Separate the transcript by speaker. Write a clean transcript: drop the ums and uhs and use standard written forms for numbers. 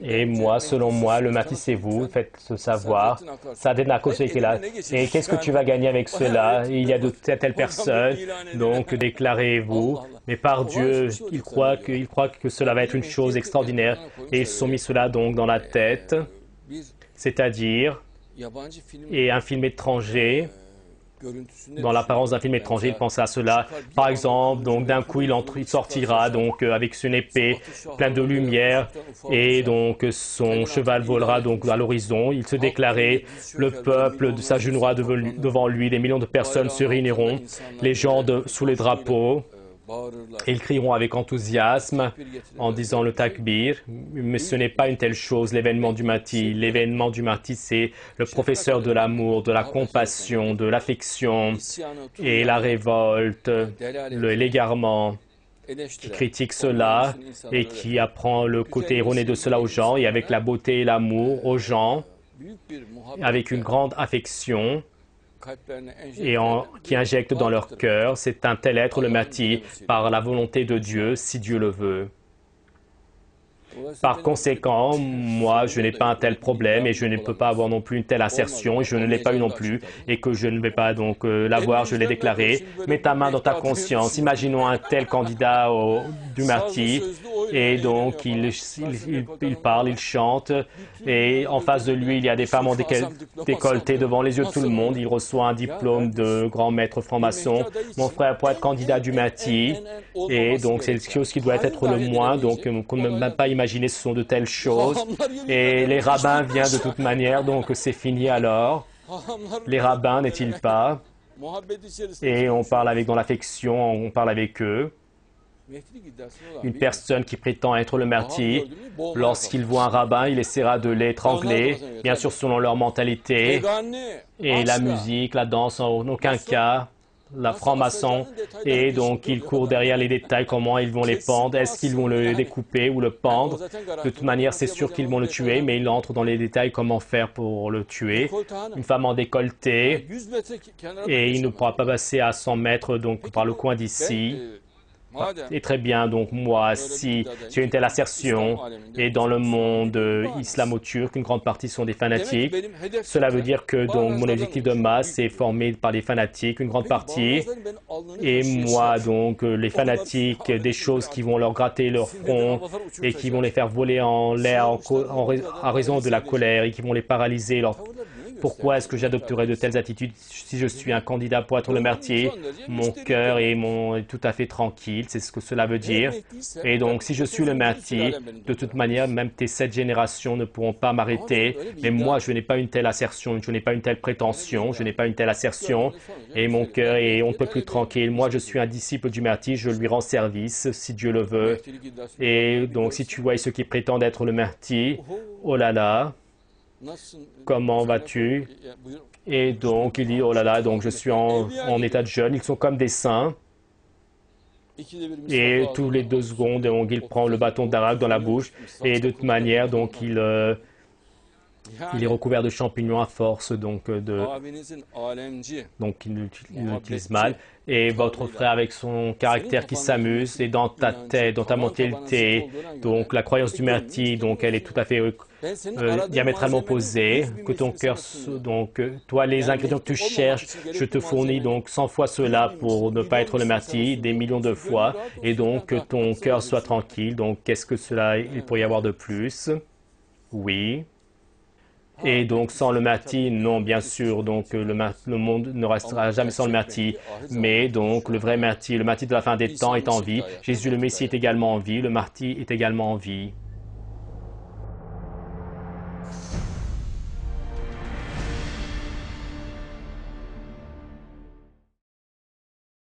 Speaker 1: Et moi, selon moi, le martyr, c'est vous, faites-le savoir. Sadhana Kosekela. Et qu'est-ce que tu vas gagner avec cela? Il y a de telles personnes, donc déclarez-vous. Mais par Dieu, ils croient que cela va être une chose extraordinaire. Et ils se sont mis cela donc dans la tête, c'est-à-dire, et un film étranger, dans l'apparence d'un film étranger, il pense à cela. Par exemple, donc d'un coup, il sortira donc avec une épée pleine de lumière et donc son cheval volera donc à l'horizon. Il se déclarait, le peuple s'agenouillera devant lui, des millions de personnes se réuniront, les gens sous les drapeaux. Et ils crieront avec enthousiasme en disant le takbir, mais ce n'est pas une telle chose, l'événement du Mahdi. L'événement du Mahdi, c'est le professeur de l'amour, de la compassion, de l'affection et la révolte, l'égarement, qui critique cela et qui apprend le côté erroné de cela aux gens, et avec la beauté et l'amour aux gens, avec une grande affection, et qui injecte dans leur cœur, c'est un tel être le Mahdi par la volonté de Dieu, si Dieu le veut. Par conséquent, moi, je n'ai pas un tel problème et je ne peux pas avoir non plus une telle assertion et je ne l'ai pas eu non plus et que je ne vais pas donc l'avoir, je l'ai déclaré. Mets ta main dans ta conscience. Imaginons un tel candidat du Mahdi et donc il parle, il chante et en face de lui, il y a des femmes en décolleté devant les yeux de tout le monde. Il reçoit un diplôme de grand maître franc-maçon. Mon frère, pour être candidat du Mahdi, et donc c'est quelque chose qui doit être le moins, donc on ne peut même pas imaginer ce sont de telles choses. Et les rabbins viennent de toute manière, donc c'est fini alors. Les rabbins, n'est-il pas? Et on parle avec dans l'affection, on parle avec eux. Une personne qui prétend être le Mahdi, lorsqu'il voit un rabbin, il essaiera de l'étrangler, bien sûr selon leur mentalité. Et la musique, la danse, en aucun cas. La franc-maçon, et donc ils courent derrière les détails, comment ils vont les pendre, est-ce qu'ils vont le découper ou le pendre. De toute manière, c'est sûr qu'ils vont le tuer, mais ils entrent dans les détails, comment faire pour le tuer. Une femme en décolleté, et il ne pourra pas passer à 100 mètres donc, par le coin d'ici. Et très bien, donc moi, si j'ai une telle assertion, et dans le monde islamo-turc, une grande partie sont des fanatiques, cela veut dire que donc mon objectif de masse est formé par des fanatiques, une grande partie, et moi, donc, les fanatiques, des choses qui vont leur gratter leur front, et qui vont les faire voler en l'air à raison de la colère, et qui vont les paralyser. Pourquoi est-ce que j'adopterais de telles attitudes si je suis un candidat pour être le martyr? Mon cœur est tout à fait tranquille, c'est ce que cela veut dire. Et donc, si je suis le martyr, de toute manière, même tes 7 générations ne pourront pas m'arrêter. Mais moi, je n'ai pas une telle assertion, je n'ai pas une telle prétention, je n'ai pas une telle assertion. Et mon cœur est on ne peut plus tranquille. Moi, je suis un disciple du martyr, je lui rends service, si Dieu le veut. Et donc, si tu vois ceux qui prétendent être le martyr, oh là là, comment vas-tu? Et donc, il dit, oh là là, donc je suis en état de jeûne. Ils sont comme des saints. Et tous les 2 secondes, donc, il prend le bâton d'araque dans la bouche. Et de toute manière, donc, il est recouvert de champignons à force, donc il l'utilise mal. Et votre frère avec son caractère qui s'amuse, et dans ta tête, dans ta mentalité, donc la croyance du martyr, donc elle est tout à fait diamétralement opposée, que ton cœur, donc toi les ingrédients que tu cherches, je te fournis donc 100 fois cela pour ne pas être le martyr, des millions de fois, et donc que ton cœur soit tranquille. Donc qu'est-ce que cela il pourrait y avoir de plus? Oui. Et donc, sans le martyr, non, bien sûr, donc le monde ne restera jamais sans le martyr. Mais donc, le vrai martyr, le martyr de la fin des temps est en vie. Jésus le Messie est également en vie, le martyr est également en vie.